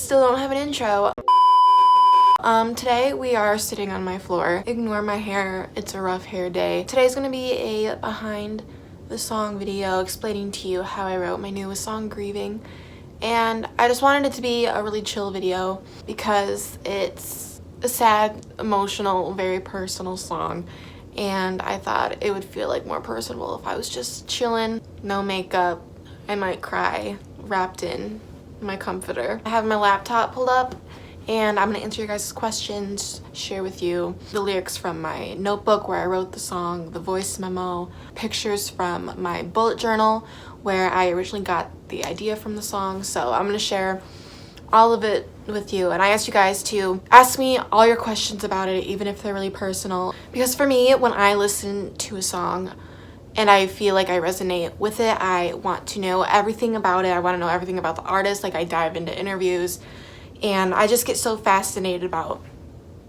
still don't have an intro. Today we are sitting on my floor. Ignore my hair, it's a rough hair day. Today's gonna be a behind the song video explaining to you how I wrote my newest song, Grieving. And I just wanted it to be a really chill video because it's a sad, emotional, very personal song. And I thought it would feel like more personable if I was just chilling, no makeup. I might cry, wrapped in my comforter. I have my laptop pulled up and I'm gonna answer your guys' questions, share with you the lyrics from my notebook where I wrote the song, the voice memo, pictures from my bullet journal where I originally got the idea from the song. So I'm gonna share all of it with you, and I asked you guys to ask me all your questions about it, even if they're really personal, because for me, when I listen to a song and I feel like I resonate with it, I want to know everything about it. I want to know everything about the artist. Like, I dive into interviews and I just get so fascinated about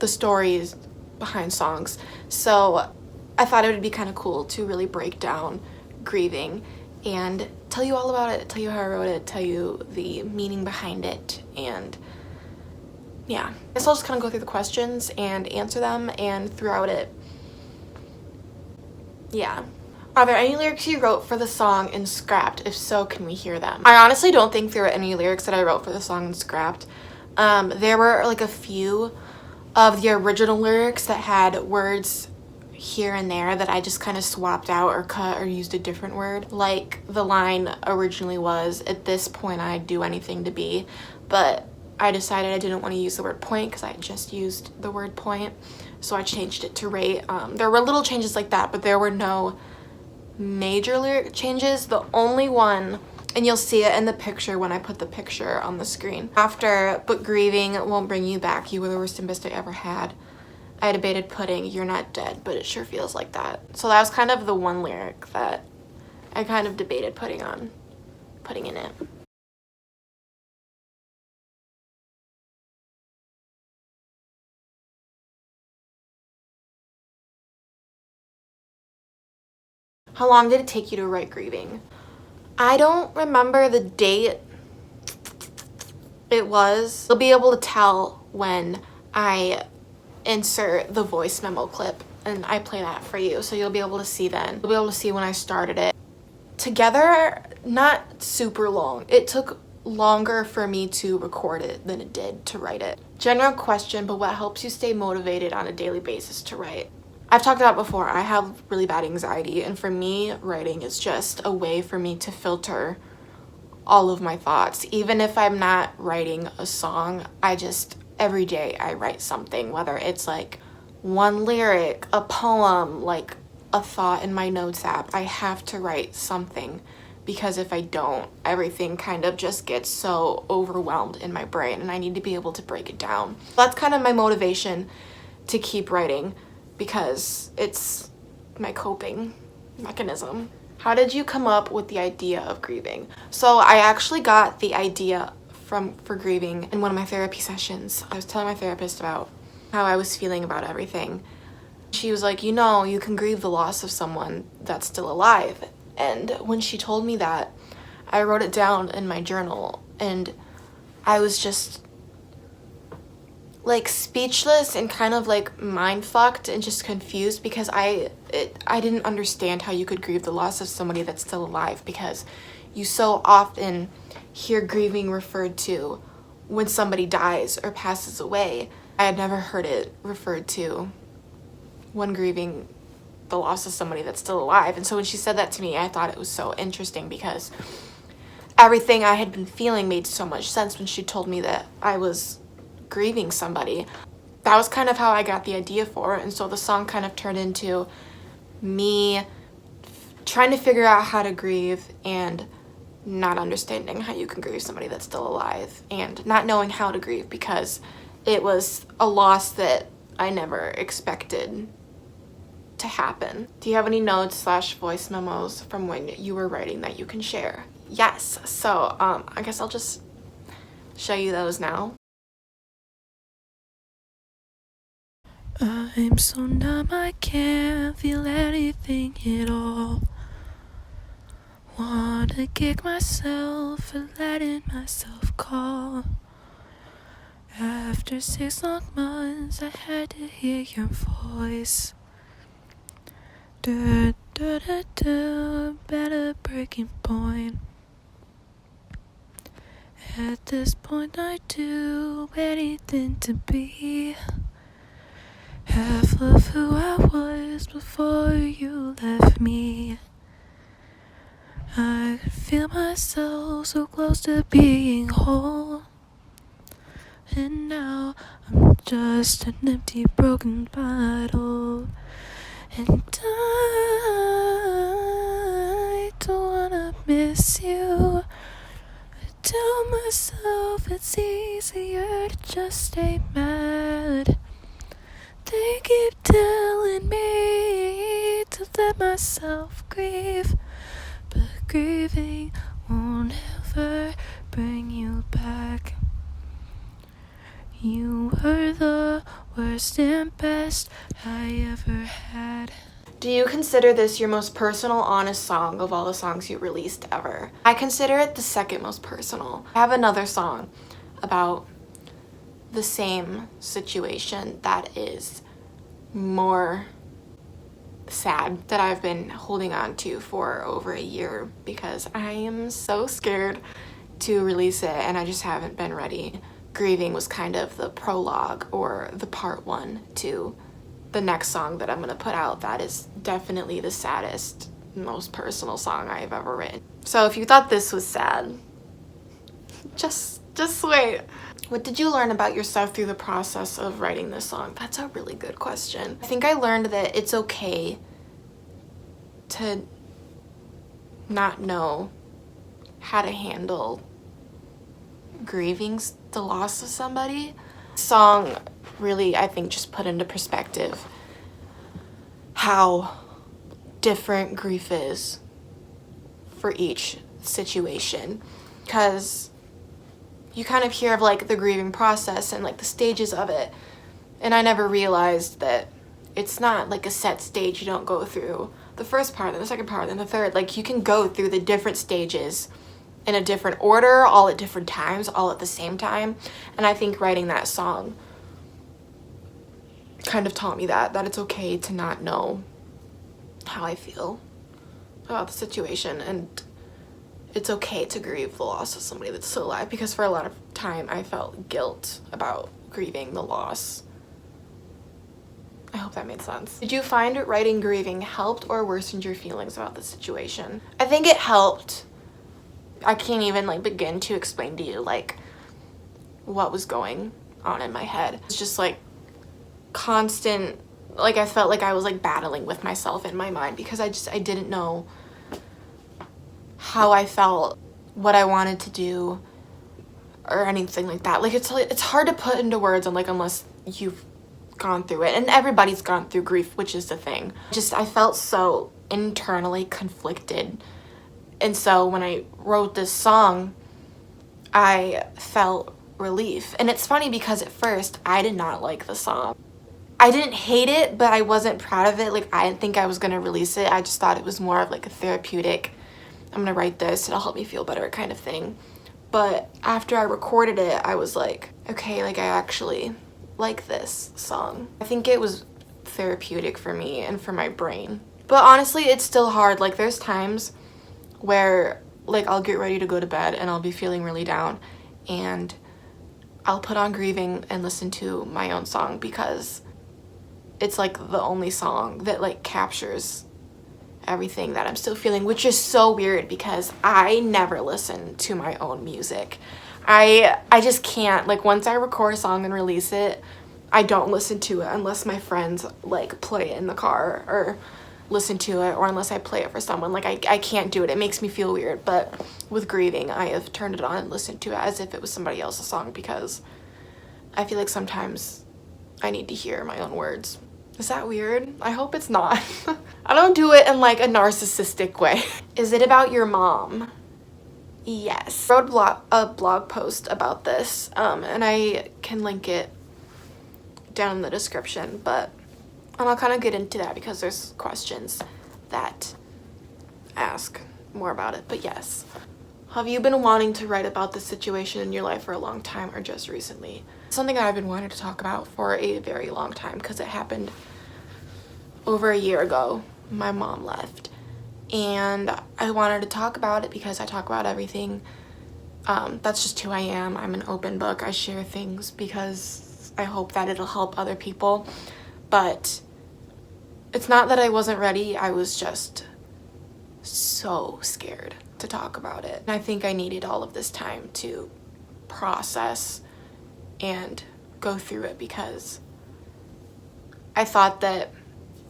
the stories behind songs. So I thought it would be kind of cool to really break down Grieving and tell you all about it, tell you how I wrote it, tell you the meaning behind it, and yeah. I guess I'll just kind of go through the questions and answer them, and throughout it, yeah. Are there any lyrics you wrote for the song and scrapped? If so, can we hear them? I honestly don't think there were any lyrics that I wrote for the song and scrapped. There were like a few of the original lyrics that had words here and there that I just kind of swapped out or cut or used a different word. Like the line originally was, "At this point I'd do anything to be," but I decided I didn't want to use the word point because I had just used the word point, so I changed it to rate. There were little changes like that, but there were no major lyric changes. The only one, and you'll see it in the picture when I put the picture on the screen. After, "But grieving won't bring you back. You were the worst and best I ever had. I debated putting, you're not dead, but it sure feels like that." So that was kind of the one lyric that I kind of debated putting in it. How long did it take you to write Grieving? I don't remember the date it was. You'll be able to tell when I insert the voice memo clip and I play that for you, so you'll be able to see then. You'll be able to see when I started it. Together, not super long. It took longer for me to record it than it did to write it. General question, but what helps you stay motivated on a daily basis to write? I've talked about before, I have really bad anxiety, and for me, writing is just a way for me to filter all of my thoughts. Even if I'm not writing a song, every day I write something, whether it's like one lyric, a poem, like a thought in my notes app. I have to write something, because if I don't, everything kind of just gets so overwhelmed in my brain, and I need to be able to break it down. That's kind of my motivation to keep writing, because it's my coping mechanism. How did you come up with the idea of Grieving? So I actually got the idea for Grieving in one of my therapy sessions. I was telling my therapist about how I was feeling about everything. She was like, you know, you can grieve the loss of someone that's still alive. And when she told me that, I wrote it down in my journal, and I was just like speechless and kind of like mind fucked and just confused, because I didn't understand how you could grieve the loss of somebody that's still alive, because you so often hear grieving referred to when somebody dies or passes away. I had never heard it referred to when grieving the loss of somebody that's still alive. And so when she said that to me, I thought it was so interesting, because everything I had been feeling made so much sense when she told me that I was grieving somebody. That was kind of how I got the idea for it. And so the song kind of turned into me trying to figure out how to grieve and not understanding how you can grieve somebody that's still alive, and not knowing how to grieve because it was a loss that I never expected to happen. Do you have any notes / voice memos from when you were writing that you can share? Yes. So I guess I'll just show you those now. I'm so numb I can't feel anything at all. Wanna kick myself for letting myself call. After 6 long months, I had to hear your voice. At a breaking point. At this point, I'd do anything to be half of who I was before you left me. I could feel myself so close to being whole. And now I'm just an empty, broken bottle. And I don't wanna miss you. I tell myself it's easier to just stay mad. They keep telling me to let myself grieve, but grieving won't ever bring you back. You were the worst and best I ever had. Do you consider this your most personal, honest song of all the songs you released ever? I consider it the second most personal. I have another song about the same situation that is more sad, that I've been holding on to for over a year because I am so scared to release it and I just haven't been ready. Grieving was kind of the prologue or the part one to the next song that I'm gonna put out. That is definitely the saddest, most personal song I've ever written. So if you thought this was sad, just wait. What did you learn about yourself through the process of writing this song? That's a really good question. I think I learned that it's okay to not know how to handle grieving the loss of somebody. Song really, I think, just put into perspective how different grief is for each situation, because you kind of hear of like the grieving process and like the stages of it, and I never realized that it's not like a set stage. You don't go through the first part, then the second part, then the third. Like you can go through the different stages in a different order, all at different times, all at the same time. And I think writing that song kind of taught me that it's okay to not know how I feel about the situation, and it's okay to grieve the loss of somebody that's still alive, because for a lot of time I felt guilt about grieving the loss. I hope that made sense. Did you find writing Grieving helped or worsened your feelings about the situation? I think it helped. I can't even like begin to explain to you like what was going on in my head. It's just like constant, like I felt like I was like battling with myself in my mind because I didn't know how I felt, what I wanted to do, or anything like that. Like it's hard to put into words, and like unless you've gone through it, and everybody's gone through grief, which is the thing. I felt so internally conflicted. And so when I wrote this song, I felt relief. And it's funny because at first I did not like the song. I didn't hate it, but I wasn't proud of it. Like I didn't think I was gonna release it. I just thought it was more of like a therapeutic, I'm gonna write this, it'll help me feel better kind of thing. But after I recorded it, I was like, okay, like I actually like this song. I think it was therapeutic for me and for my brain. But honestly, it's still hard. Like there's times where like I'll get ready to go to bed and I'll be feeling really down, and I'll put on Grieving and listen to my own song because it's like the only song that like captures everything that I'm still feeling, which is so weird because I never listen to my own music. I just can't. Like once I record a song and release it, I don't listen to it unless my friends like play it in the car or listen to it, or unless I play it for someone. Like I can't do it. It makes me feel weird. But with Grieving, I have turned it on and listened to it as if it was somebody else's song, because I feel like sometimes I need to hear my own words. Is that weird? I hope it's not. I don't do it in like a narcissistic way. Is it about your mom? Yes. I wrote a blog post about this, and I can link it down in the description, but I'll kind of get into that because there's questions that ask more about it. But yes, Have you been wanting to write about this situation in your life for a long time or just recently? Something that I've been wanting to talk about for a very long time because it happened over a year ago. My mom left and I wanted to talk about it because I talk about everything. That's just who I am. I'm an open book. I share things because I hope that it'll help other people. But it's not that I wasn't ready. I was just so scared to talk about it. And I think I needed all of this time to process and go through it because I thought that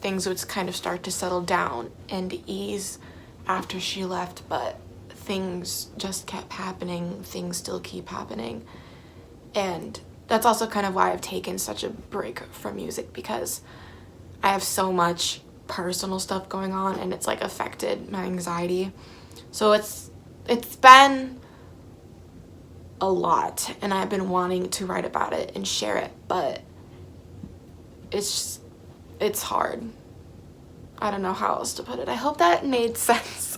things would kind of start to settle down and ease after she left, but things just kept happening. Things still keep happening. And that's also kind of why I've taken such a break from music, because I have so much personal stuff going on and it's like affected my anxiety. So it's been a lot and I've been wanting to write about it and share it, but it's hard. I don't know how else to put it. I hope that made sense.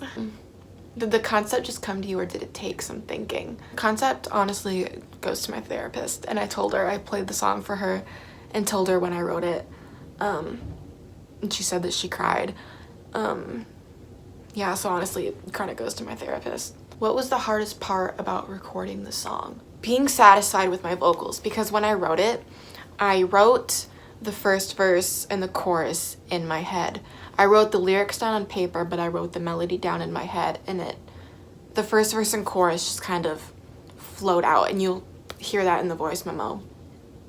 Did the concept just come to you or did it take some thinking? Concept honestly goes to my therapist, and I told her, I played the song for her and told her when I wrote it. And she said that she cried. Yeah, so honestly, it kind of goes to my therapist. What was the hardest part about recording the song? Being satisfied with my vocals, because when I wrote the first verse and the chorus in my head. I wrote the lyrics down on paper, but I wrote the melody down in my head, and the first verse and chorus just kind of flowed out, and you'll hear that in the voice memo.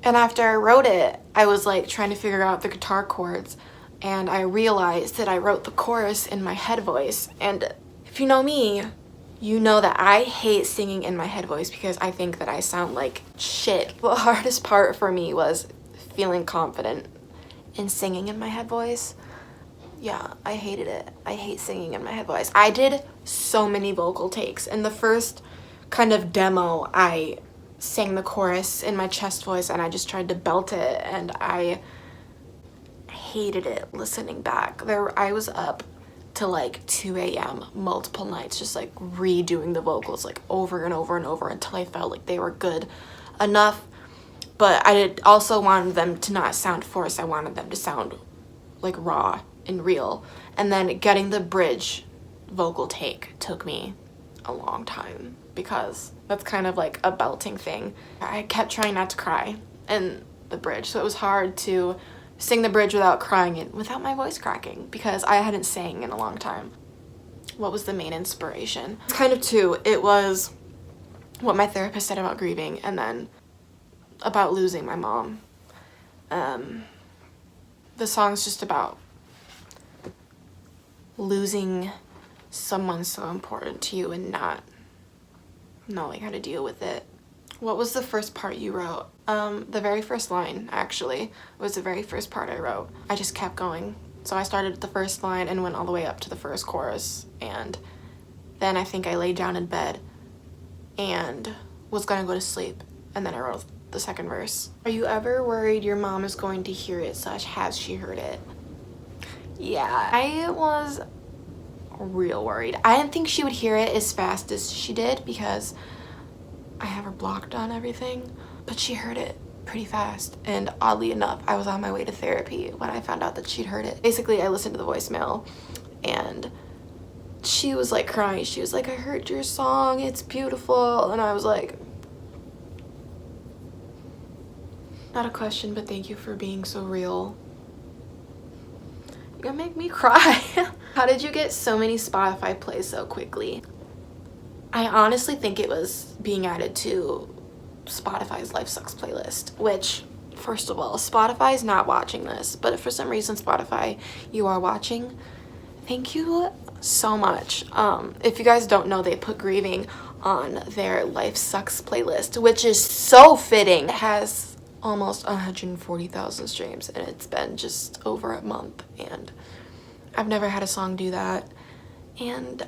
And after I wrote it, I was like trying to figure out the guitar chords, and I realized that I wrote the chorus in my head voice. And if you know me, you know that I hate singing in my head voice because I think that I sound like shit. The hardest part for me was feeling confident in singing in my head voice. Yeah, I hated it. I hate singing in my head voice. I did so many vocal takes. In the first kind of demo, I sang the chorus in my chest voice and I just tried to belt it, and I hated it listening back. I was up to like 2 a.m. multiple nights just like redoing the vocals like over and over and over until I felt like they were good enough. But I did also want them to not sound forced. I wanted them to sound like raw and real. And then getting the bridge vocal take took me a long time because that's kind of like a belting thing. I kept trying not to cry in the bridge, so it was hard to sing the bridge without crying and without my voice cracking because I hadn't sang in a long time. What was the main inspiration? Kind of two. It was what my therapist said about grieving, and then about losing my mom. The song's just about losing someone so important to you and not knowing how to deal with it. What was the first part you wrote? The very first line, actually, was the very first part I wrote. I just kept going. So I started at the first line and went all the way up to the first chorus, and then I think I laid down in bed and was gonna go to sleep, and then I wrote the second verse. Are you ever worried your mom is going to hear it, / has she heard it? Yeah, I was real worried. I didn't think she would hear it as fast as she did because I have her blocked on everything, but she heard it pretty fast. And oddly enough, I was on my way to therapy when I found out that she'd heard it. Basically, I listened to the voicemail and she was like crying. She was like, I heard your song, it's beautiful. And I was like, not a question, but thank you for being so real. You're gonna make me cry. How did you get so many Spotify plays so quickly? I honestly think it was being added to Spotify's Life Sucks playlist, which, first of all, Spotify's not watching this, but if for some reason Spotify, you are watching, thank you so much. If you guys don't know, they put Grieving on their Life Sucks playlist, which is so fitting. It has almost 140,000 streams and it's been just over a month, and I've never had a song do that, and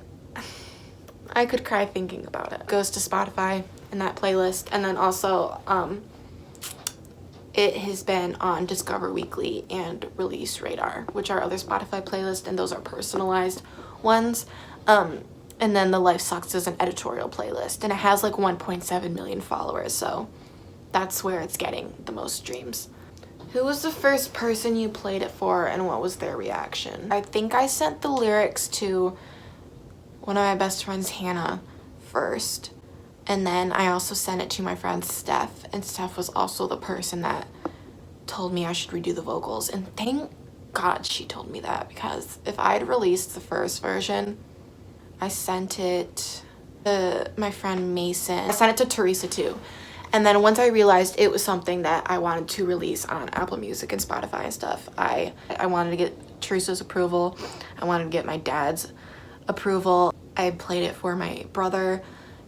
I could cry thinking about it. It goes to Spotify in that playlist, and then also it has been on Discover Weekly and Release Radar, which are other Spotify playlists, and those are personalized ones. And then the Life Sucks is an editorial playlist, and it has like 1.7 million followers, so that's where it's getting the most streams. Who was the first person you played it for, and what was their reaction? I think I sent the lyrics to one of my best friends, Hannah, first. And then I also sent it to my friend Steph, and Steph was also the person that told me I should redo the vocals. And thank God she told me that, because if I had released the first version, I sent it to my friend Mason. I sent it to Teresa too. And then once I realized it was something that I wanted to release on Apple Music and Spotify and stuff, I wanted to get Teresa's approval. I wanted to get my dad's approval. I played it for my brother,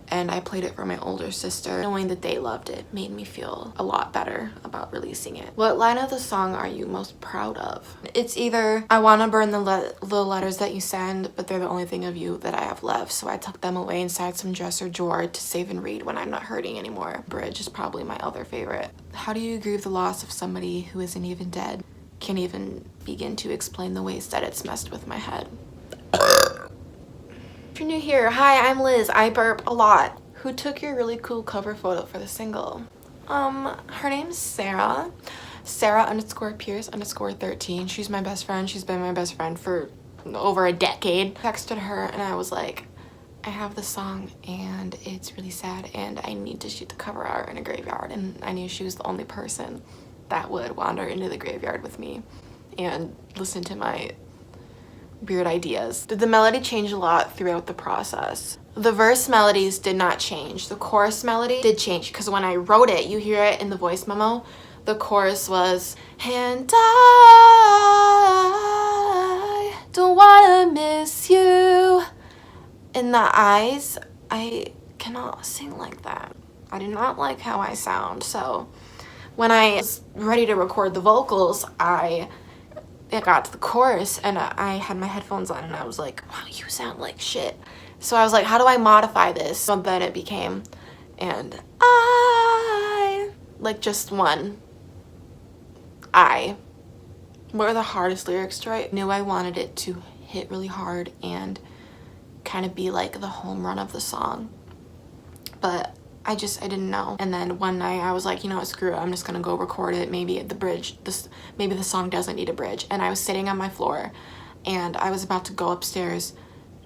and I played it for my older sister. Knowing that they loved it made me feel a lot better about releasing it. What line of the song are you most proud of? It's either I want to burn the letters that you send, but they're the only thing of you that I have left, so I tuck them away inside some dresser drawer to save and read when I'm not hurting anymore. Bridge is probably my other favorite. How do you grieve the loss of somebody who isn't even dead? Can't even begin to explain the ways that it's messed with my head. If you're new here, hi, I'm Liz. I burp a lot. Who took your really cool cover photo for the single? Her name's Sarah. Sarah_Pierce_13. She's my best friend. She's been my best friend for over a decade. I texted her and I was like, I have this song and it's really sad and I need to shoot the cover art in a graveyard. And I knew she was the only person that would wander into the graveyard with me and listen to my weird ideas. Did the melody change a lot throughout the process? The verse melodies did not change. The chorus melody did change, because when I wrote it, you hear it in the voice memo, the chorus was, and I don't wanna miss you. In the eyes, I cannot sing like that. I do not like how I sound. So when I was ready to record the vocals, it got to the chorus and I had my headphones on and I was like, wow, you sound like shit. So I was like, how do I modify this? So then it became, and I, like just one I. What are the hardest lyrics to write? I knew I wanted it to hit really hard and kind of be like the home run of the song, but I didn't know. And then one night I was like, you know what, screw it, I'm just gonna go record it. Maybe maybe the song doesn't need a bridge. And I was sitting on my floor and I was about to go upstairs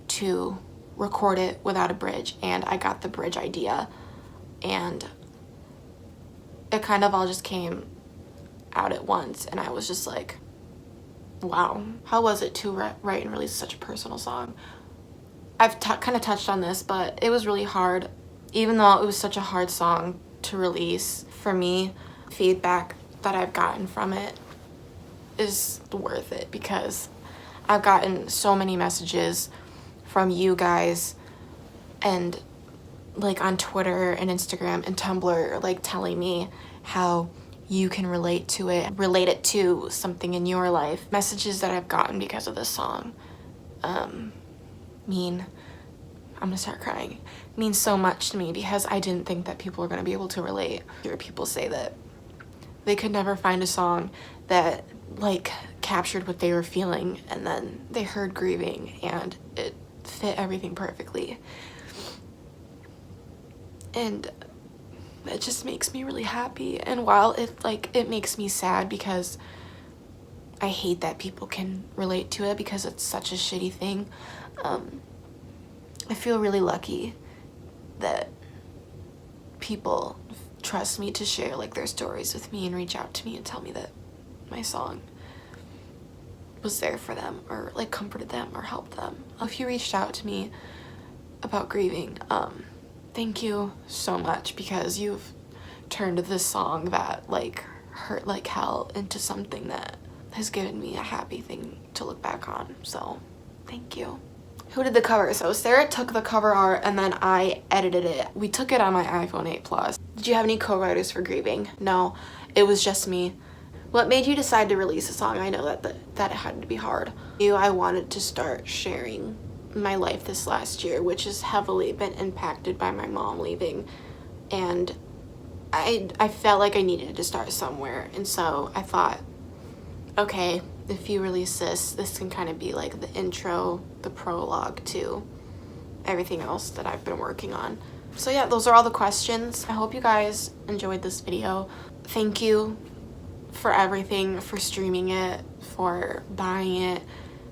to record it without a bridge, and I got the bridge idea, and it kind of all just came out at once, and I was just like, wow. How was it to write and release such a personal song? I've kind of touched on this, but it was really hard. Even though it was such a hard song to release, for me, feedback that I've gotten from it is worth it, because I've gotten so many messages from you guys and like on Twitter and Instagram and Tumblr, like telling me how you can relate it to something in your life. Messages that I've gotten because of this song I'm gonna start crying. Means so much to me, because I didn't think that people were gonna be able to relate. Hear people say that they could never find a song that like captured what they were feeling, and then they heard Grieving and it fit everything perfectly. And it just makes me really happy. And while it makes me sad, because I hate that people can relate to it because it's such a shitty thing, I feel really lucky that people trust me to share like their stories with me and reach out to me and tell me that my song was there for them, or like comforted them or helped them. If you reached out to me about Grieving, thank you so much, because you've turned this song that like hurt like hell into something that has given me a happy thing to look back on. So thank you. Who did the cover? So Sarah took the cover art and then I edited it. We took it on my iPhone 8 Plus. Did you have any co-writers for Grieving? No, it was just me. What made you decide to release a song? I know that it had to be hard. I wanted to start sharing my life this last year, which has heavily been impacted by my mom leaving, and I felt like I needed to start somewhere. And so I thought, okay, if you release this can kind of be like the intro, the prologue to everything else that I've been working on. So yeah, those are all the questions. I hope you guys enjoyed this video. Thank you for everything, for streaming it, for buying it,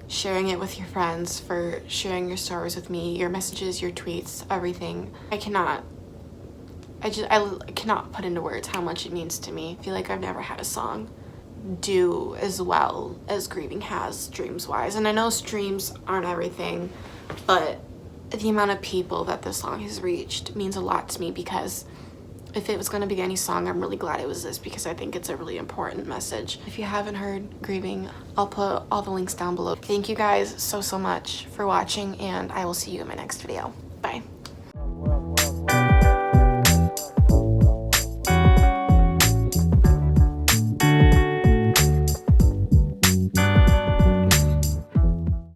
sharing it with your friends, for sharing your stories with me, your messages, your tweets, everything. I cannot put into words how much it means to me. I feel like I've never had a song do as well as Grieving has, streams wise. And I know streams aren't everything, but the amount of people that this song has reached means a lot to me, because if it was going to be any song, I'm really glad it was this, because I think it's a really important message. If you haven't heard Grieving, I'll put all the links down below. Thank you guys so much for watching, and I will see you in my next video.